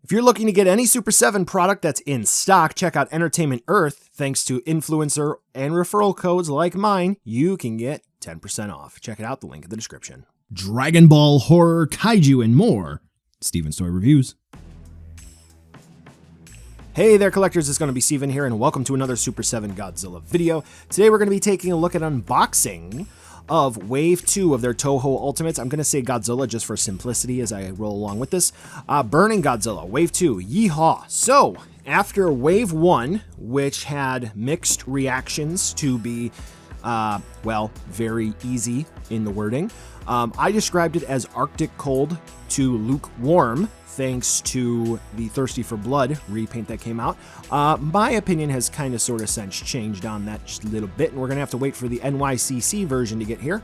If you're looking to get any Super 7 product that's in stock, check out Entertainment Earth. Thanks to influencer and referral codes like mine, you can get 10% off. Check it out, the link in the description. Dragon Ball, horror, kaiju, and more. Steven's Toy Reviews. Hey there, collectors. It's going to be Steven here, and welcome to another Super 7 Godzilla video. Today we're going to be taking a look at unboxing of Wave 2 of their Toho Ultimates. I'm going to say Godzilla just for simplicity as I roll along with this. Burning Godzilla, Wave 2, yeehaw. So, after Wave 1, which had mixed reactions to be, well, very easy in the wording, I described it as Arctic cold to lukewarm, thanks to the Thirsty for Blood repaint that came out. My opinion has kind of sort of since changed on that just a little bit, and we're going to have to wait for the NYCC version to get here.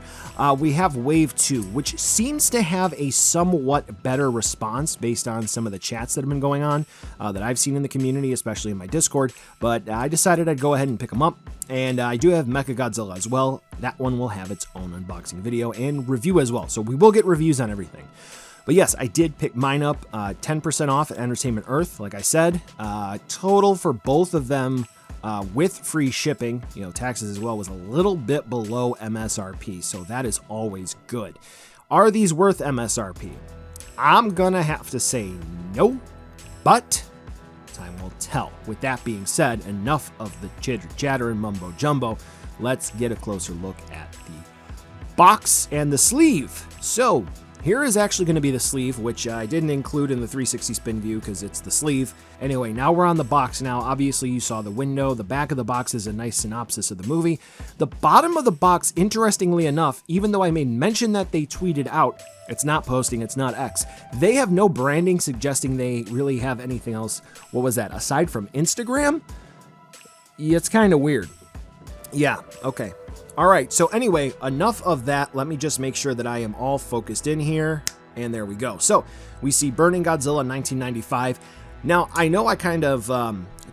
We have Wave 2, which seems to have a somewhat better response based on some of the chats that have been going on that I've seen in the community, especially in my Discord, but I decided I'd go ahead and pick them up, and I do have Mechagodzilla as well. That one will have its own unboxing video and review as well, so we will get reviews on everything. But yes, I did pick mine up, 10% off at Entertainment Earth, like I said. Total for both of them with free shipping, taxes as well, was a little bit below MSRP, so that is always good. Are these worth MSRP? I'm gonna have to say no, but time will tell. With that being said, enough of the chitter chatter and mumbo jumbo. Let's get a closer look at the box and the sleeve. So, here is actually going to be the sleeve, which I didn't include in the 360 spin view because it's the sleeve. Anyway, now we're on the box now. Obviously, you saw the window. The back of the box is a nice synopsis of the movie. The bottom of the box, interestingly enough, even though I made mention that they tweeted out, it's not posting, it's not X, they have no branding suggesting they really have anything else. What was that? Aside from Instagram? Yeah, it's kind of weird. Yeah, okay. All right, so anyway, enough of that. Let me just make sure that I am all focused in here, and there we go. So, we see Burning Godzilla 1995. Now, I know I kind of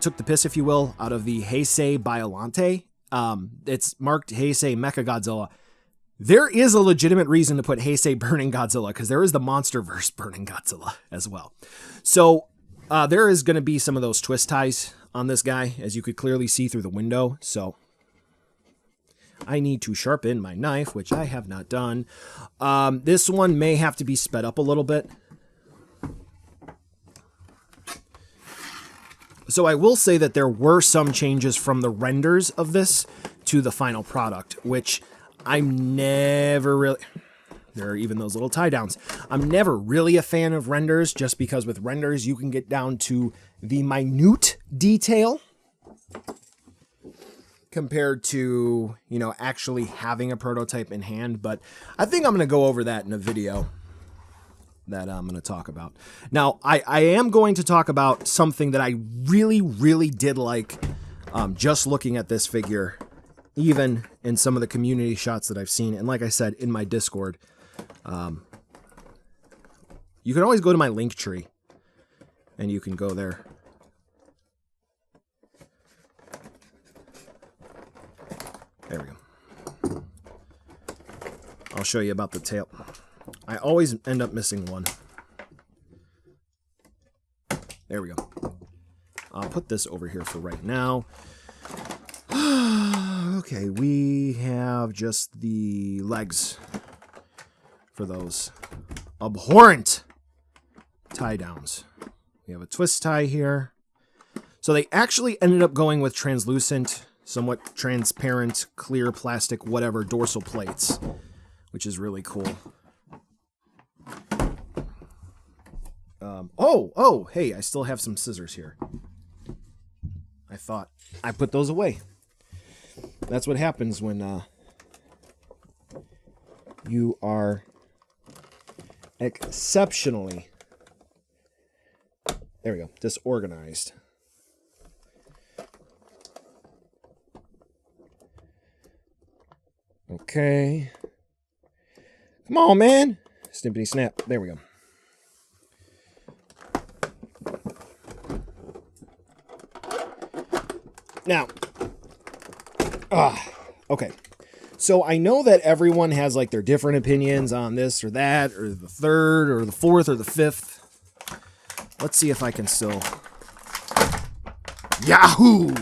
took the piss, if you will, out of the Heisei Biollante. It's marked Heisei Mechagodzilla. There is a legitimate reason to put Heisei Burning Godzilla, because there is the MonsterVerse Burning Godzilla as well. So, there is going to be some of those twist ties on this guy, as you could clearly see through the window, so I need to sharpen my knife, which I have not done. This one may have to be sped up a little bit. So I will say that there were some changes from the renders of this to the final product, which I'm never really... There are even those little tie downs. I'm never really a fan of renders, just because with renders you can get down to the minute detail compared to, actually having a prototype in hand. But I think I'm going to go over that in a video that I'm going to talk about. Now, I am going to talk about something that I really, really did like just looking at this figure, even in some of the community shots that I've seen. And like I said, in my Discord, you can always go to my link tree and you can go there. There we go. I'll show you about the tail. I always end up missing one. There we go. I'll put this over here for right now. Okay, we have just the legs for those abhorrent tie downs. We have a twist tie here. So they actually ended up going with translucent, somewhat transparent, clear plastic, whatever, dorsal plates, which is really cool. Hey, I still have some scissors here. I thought I put those away. That's what happens when you are exceptionally, there we go, disorganized. Okay. Come on, man. Snippity snap. There we go. Now, okay. So I know that everyone has like their different opinions on this or that, or the third, or the fourth, or the fifth. Let's see if I can still... Yahoo!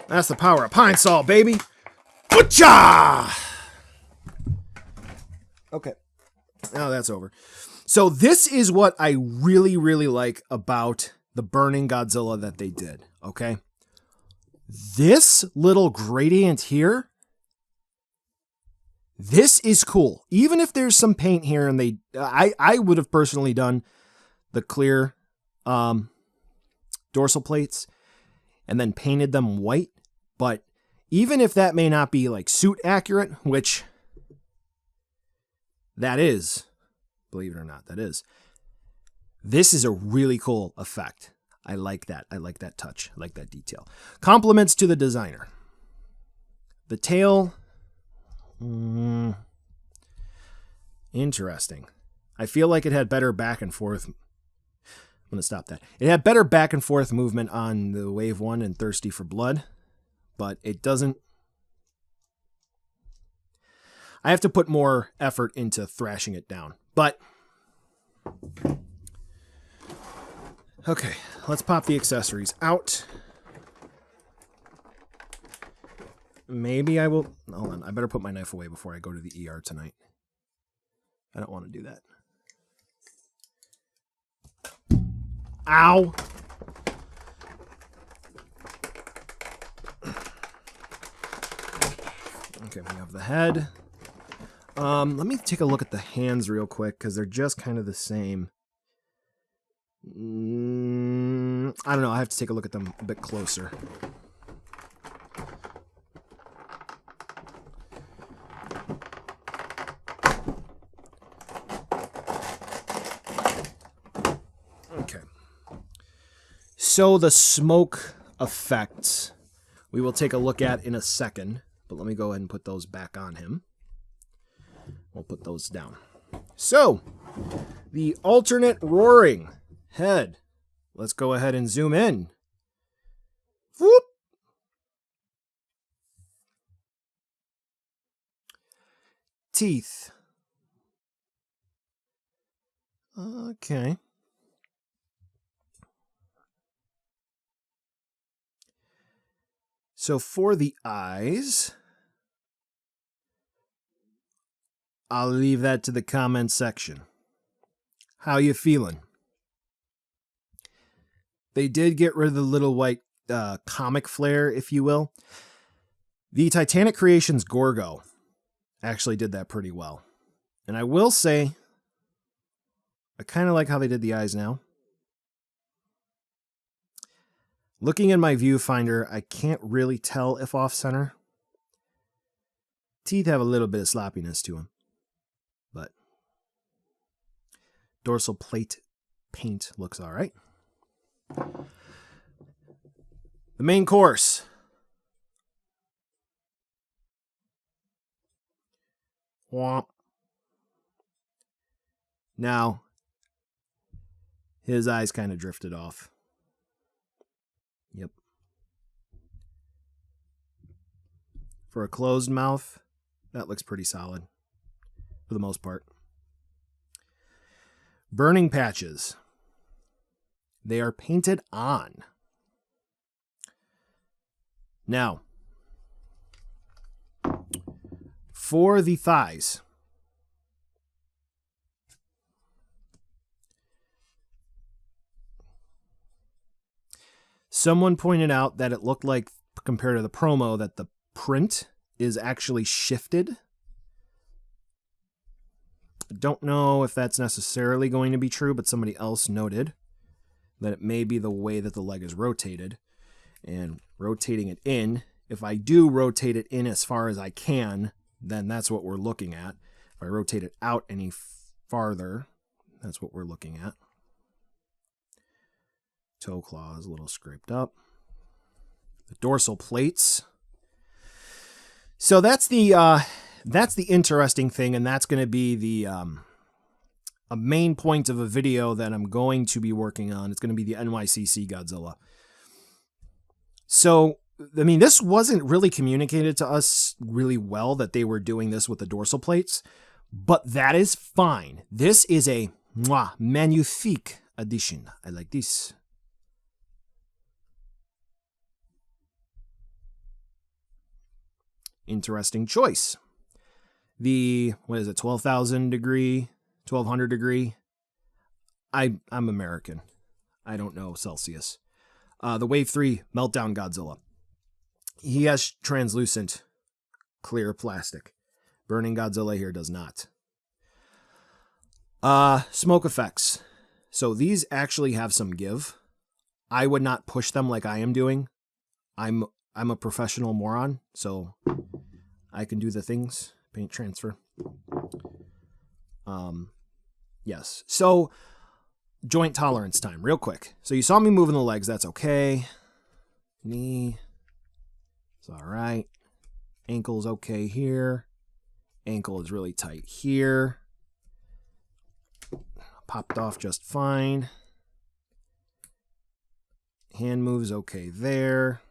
That's the power of Pine Sol, baby! Butcha! Okay. Now that's over. So this is what I really, really like about the burning Godzilla that they did, okay? This little gradient here, this is cool. Even if there's some paint here and I would have personally done the clear dorsal plates and then painted them white. But even if that may not be like suit accurate, which that is, believe it or not, that is. This is a really cool effect. I like that. I like that touch. I like that detail. Compliments to the designer. The tail. Interesting. I feel like it had better back and forth. I'm going to stop that. It had better back and forth movement on the Wave 1 and Thirsty for Blood, but it doesn't. I have to put more effort into thrashing it down. But, okay, let's pop the accessories out. Maybe I will, hold on, I better put my knife away before I go to the ER tonight. I don't want to do that. Ow! Okay, we have the head. Let me take a look at the hands real quick, because they're just kind of the same. I don't know, I have to take a look at them a bit closer. Okay. So the smoke effects we will take a look at in a second, but let me go ahead and put those back on him. We'll put those down. So, the alternate roaring head. Let's go ahead and zoom in. Whoop! Teeth. Okay. So for the eyes, I'll leave that to the comment section. How you feeling? They did get rid of the little white comic flare, if you will. The Titanic Creations Gorgo actually did that pretty well. And I will say, I kind of like how they did the eyes now. Looking in my viewfinder, I can't really tell if off-center. Teeth have a little bit of sloppiness to them. But dorsal plate paint looks all right. The main course. Womp. Now, his eyes kind of drifted off. Yep. For a closed mouth, that looks pretty solid. For the most part. Burning patches. They are painted on. Now, for the thighs. Someone pointed out that it looked like, compared to the promo, that the print is actually shifted. I don't know if that's necessarily going to be true, but somebody else noted that it may be the way that the leg is rotated. And rotating it in, if I do rotate it in as far as I can, then that's what we're looking at. If I rotate it out any farther, that's what we're looking at. Toe claw is a little scraped up. The dorsal plates. So that's the interesting thing, and that's going to be the a main point of a video that I'm going to be working on. It's going to be the NYCC Godzilla. So, I mean, this wasn't really communicated to us really well that they were doing this with the dorsal plates, but that is fine. This is a Mwah, magnifique edition. I like this. Interesting choice. The, what is it, 12,000 degree, 1200 degree? I'm American. I don't know Celsius. The Wave 3 Meltdown Godzilla. He has translucent, clear plastic. Burning Godzilla here does not. Smoke effects. So these actually have some give. I would not push them like I am doing. I'm a professional moron, so I can do the things. Paint transfer. Yes. So joint tolerance time, real quick. So you saw me moving the legs. That's okay. Knee. It's all right. Ankle's okay here. Ankle is really tight here. Popped off just fine. Hand moves okay there.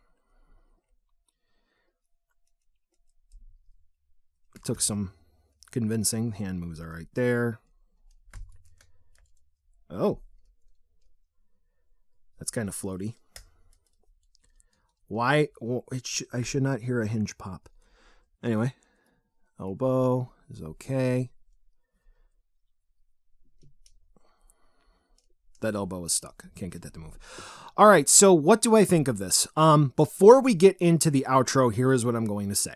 Took some convincing. Hand moves are right there. Oh. That's kind of floaty. Why? Well, I should not hear a hinge pop. Anyway. Elbow is okay. That elbow is stuck. Can't get that to move. All right, so what do I think of this? Before we get into the outro, here is what I'm going to say.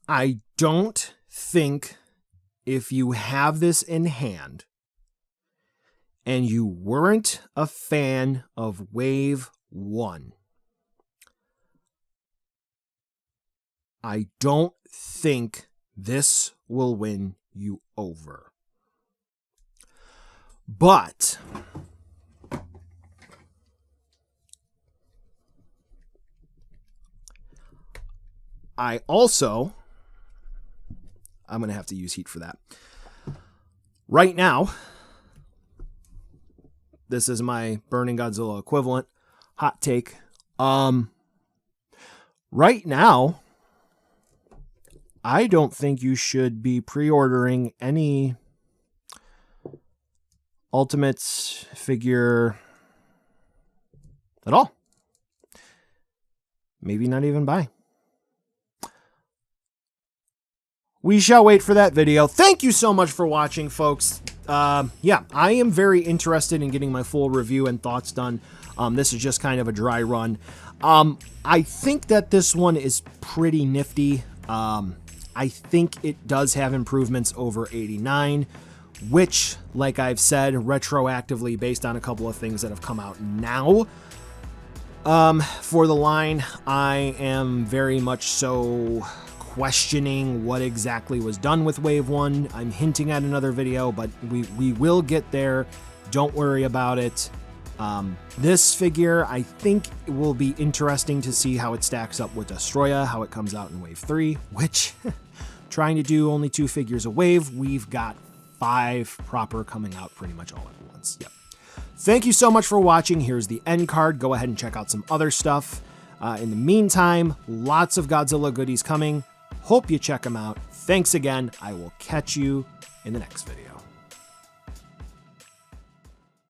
I don't think if you have this in hand and you weren't a fan of Wave 1, I don't think this will win you over. But I'm going to have to use heat for that. Right now, this is my Burning Godzilla equivalent. Hot take. Right now, I don't think you should be pre-ordering any Ultimates figure at all. Maybe not even buy. We shall wait for that video. Thank you so much for watching, folks. Yeah, I am very interested in getting my full review and thoughts done. This is just kind of a dry run. I think that this one is pretty nifty. I think it does have improvements over 89, which, like I've said, retroactively based on a couple of things that have come out now. For the line, I am very much so questioning what exactly was done with Wave 1. I'm hinting at another video, but we will get there. Don't worry about it. This figure, I think it will be interesting to see how it stacks up with Destroya, how it comes out in Wave 3, which, trying to do only 2 figures a wave, we've got 5 proper coming out pretty much all at once. Yep. Thank you so much for watching. Here's the end card. Go ahead and check out some other stuff. In the meantime, lots of Godzilla goodies coming. Hope you check them out. Thanks again. I will catch you in the next video.